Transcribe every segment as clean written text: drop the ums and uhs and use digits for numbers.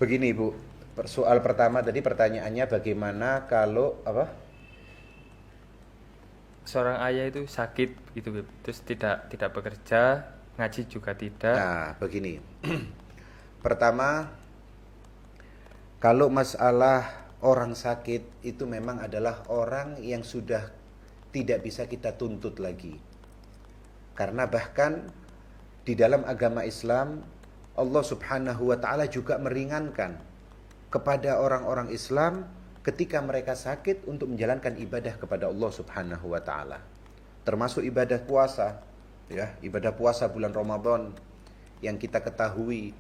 Begini Bu, soal pertama tadi pertanyaannya bagaimana kalau apa? Seorang ayah itu sakit gitu, Beb. Terus tidak bekerja, ngaji juga tidak. Nah, begini. Pertama, kalau masalah orang sakit itu memang adalah orang yang sudah tidak bisa kita tuntut lagi. Karena bahkan di dalam agama Islam Allah Subhanahu wa taala juga meringankan kepada orang-orang Islam ketika mereka sakit untuk menjalankan ibadah kepada Allah Subhanahu wa taala. Termasuk ibadah puasa, ya, ibadah puasa bulan Ramadan yang kita ketahui,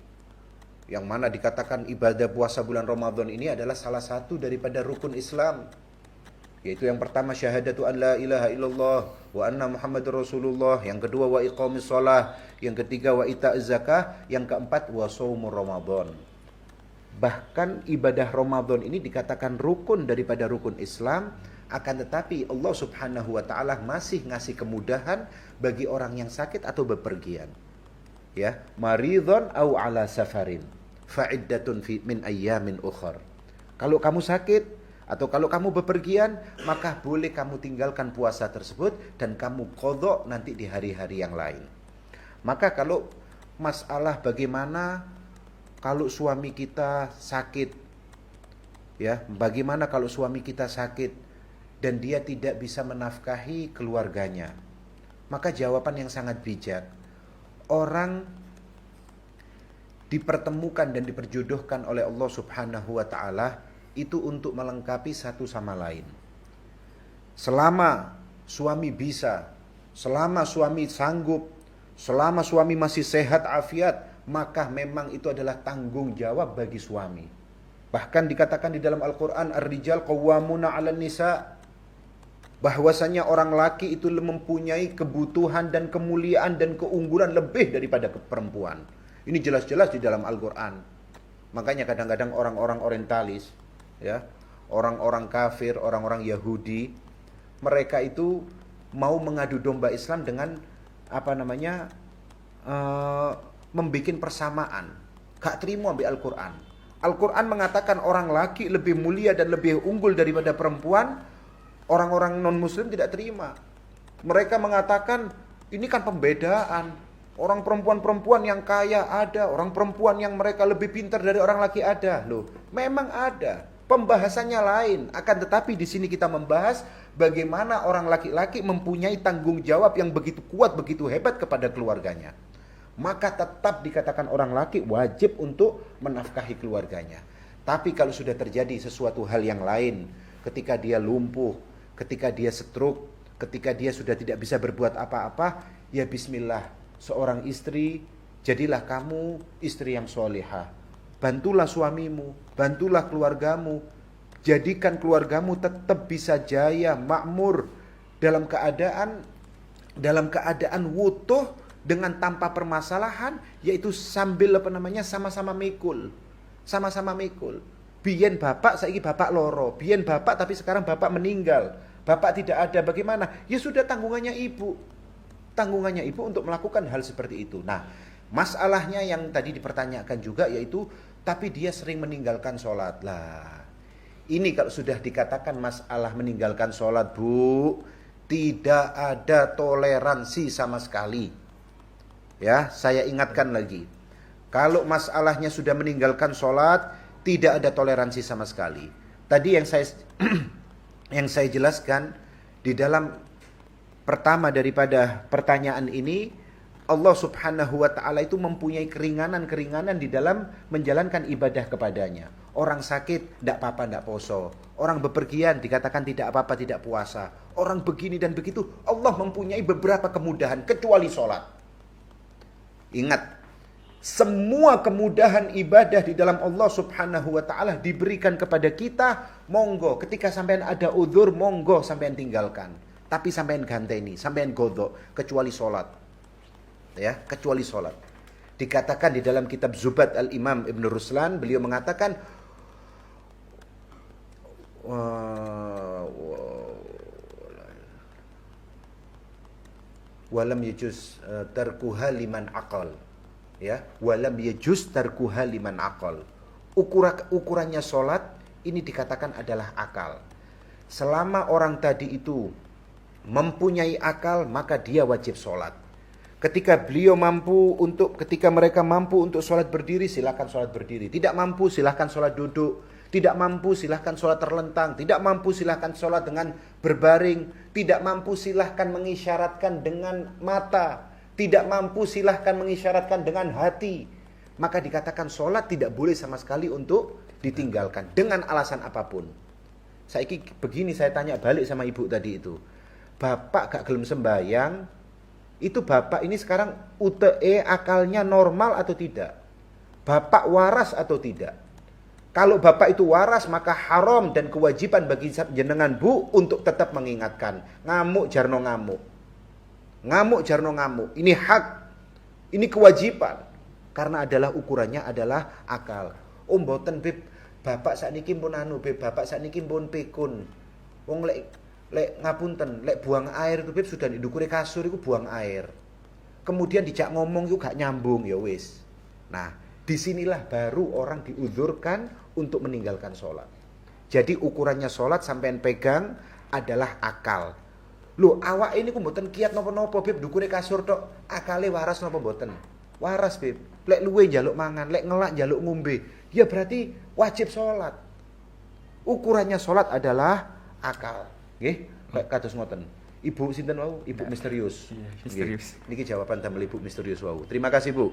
yang mana dikatakan ibadah puasa bulan Ramadan ini adalah salah satu daripada rukun Islam, yaitu yang pertama syahadatu an la ilaha illallah wa anna muhammadur rasulullah, yang kedua wa iqamis shalah, yang ketiga wa ita'z zakah, yang keempat wa shaumur ramadan. Bahkan ibadah Ramadan ini dikatakan rukun daripada rukun Islam, akan tetapi Allah Subhanahu wa taala masih ngasih kemudahan bagi orang yang sakit atau bepergian. Ya, maridhon au ala safarin fa'iddatun min ayyamin ukhar. Kalau kamu sakit atau kalau kamu bepergian, maka boleh kamu tinggalkan puasa tersebut dan kamu qadha nanti di hari-hari yang lain. Maka kalau masalah bagaimana kalau suami kita sakit, ya, bagaimana kalau suami kita sakit dan dia tidak bisa menafkahi keluarganya, maka jawaban yang sangat bijak, orang dipertemukan dan diperjodohkan oleh Allah Subhanahu wa taala itu untuk melengkapi satu sama lain. Selama suami bisa, selama suami sanggup, selama suami masih sehat afiat, maka memang itu adalah tanggung jawab bagi suami. Bahkan dikatakan di dalam Al-Quran, Ar-rijal qawwamuna 'alan nisa, bahwasanya orang laki itu mempunyai kebutuhan dan kemuliaan dan keunggulan lebih daripada perempuan. Ini jelas-jelas di dalam Al-Quran. Makanya kadang-kadang orang-orang orientalis, ya, orang-orang kafir, orang-orang Yahudi, mereka itu mau mengadu domba Islam dengan membikin persamaan. Gak terima ambil Al-Quran. Al-Quran mengatakan orang laki lebih mulia dan lebih unggul daripada perempuan. Orang-orang non-muslim tidak terima. Mereka mengatakan ini kan pembedaan. Orang perempuan-perempuan yang kaya ada, orang perempuan yang mereka lebih pintar dari orang laki ada. Loh, memang ada. Pembahasannya lain. Akan tetapi di sini kita membahas bagaimana orang laki-laki mempunyai tanggung jawab yang begitu kuat, begitu hebat kepada keluarganya. Maka tetap dikatakan orang laki wajib untuk menafkahi keluarganya. Tapi kalau sudah terjadi sesuatu hal yang lain, ketika dia lumpuh, ketika dia stroke, ketika dia sudah tidak bisa berbuat apa-apa, ya bismillah, seorang istri, jadilah kamu istri yang solehah. Bantulah suamimu, bantulah keluargamu, jadikan keluargamu tetap bisa jaya, makmur, dalam keadaan wutuh, dengan tanpa permasalahan, yaitu sambil sama-sama mikul. Sama-sama mikul. Biyen bapak, saiki bapak loro. Biyen bapak tapi sekarang bapak meninggal. Bapak tidak ada, bagaimana? Ya sudah, tanggungannya ibu. Tanggungannya ibu untuk melakukan hal seperti itu. Nah, masalahnya yang tadi dipertanyakan juga yaitu tapi dia sering meninggalkan sholat. Lah, ini kalau sudah dikatakan masalah meninggalkan sholat, Bu, tidak ada toleransi sama sekali. Ya, saya ingatkan lagi. Kalau masalahnya sudah meninggalkan sholat, tidak ada toleransi sama sekali. Tadi yang saya yang saya jelaskan di dalam pertama daripada pertanyaan ini, Allah Subhanahu wa taala itu mempunyai keringanan-keringanan di dalam menjalankan ibadah kepadanya. Orang sakit tidak apa-apa, tidak poso. Orang bepergian dikatakan tidak apa-apa, tidak puasa. Orang begini dan begitu, Allah mempunyai beberapa kemudahan kecuali sholat. Ingat, semua kemudahan ibadah di dalam Allah Subhanahu wa taala diberikan kepada kita, monggo. Ketika sampean ada udzur, monggo sampean tinggalkan. Tapi sampean ganteni, sampean godok, kecuali sholat. Ya, kecuali sholat. Dikatakan di dalam kitab Zubat Al-Imam Ibn Ruslan, beliau mengatakan walam yajuz tarkuha liman aqal, ya, walam yajuz tarkuha liman aqal. ukurannya sholat ini dikatakan adalah akal. Selama orang tadi itu mempunyai akal, maka dia wajib sholat. Ketika mereka mampu untuk sholat berdiri, silakan sholat berdiri. Tidak mampu, silakan sholat duduk. Tidak mampu, silahkan sholat terlentang. Tidak mampu, silahkan sholat dengan berbaring. Tidak mampu, silahkan mengisyaratkan dengan mata. Tidak mampu, silahkan mengisyaratkan dengan hati. Maka dikatakan sholat tidak boleh sama sekali untuk ditinggalkan. Dengan alasan apapun. Begini saya tanya balik sama ibu tadi itu. Bapak gak gelem sembahyang, itu bapak ini sekarang UTE akalnya normal atau tidak? Bapak waras atau tidak? Kalau bapak itu waras, maka haram dan kewajiban bagi jenengan bu untuk tetap mengingatkan. Ngamuk jarno ngamuk. Ngamuk jarno ngamuk. Ini hak. Ini kewajiban. Karena ukurannya adalah akal. Mboten beb, bapak sakniki pun beb, bapak sakniki pun pikun. Wong lek ngapunten, lek buang air itu beb sudah didukure kasur itu buang air. Kemudian dijak ngomong itu gak nyambung ya wis. Nah, disinilah baru orang diuzurkan untuk meninggalkan sholat. Jadi ukurannya sholat sampean pegang adalah akal. Loh, awak ini ku mboten kiat napa-napa beb dukure kasur tok, akale waras napa mboten? Waras beb. Lek luwe njaluk mangan, lek ngelak njaluk ngombe, ya berarti wajib sholat. Ukurannya sholat adalah akal. Nggih, kados ngoten. Ibu sinten wau? Ibu misterius. Iya, misterius. Niki jawaban damel Ibu misterius wau. Terima kasih, Bu.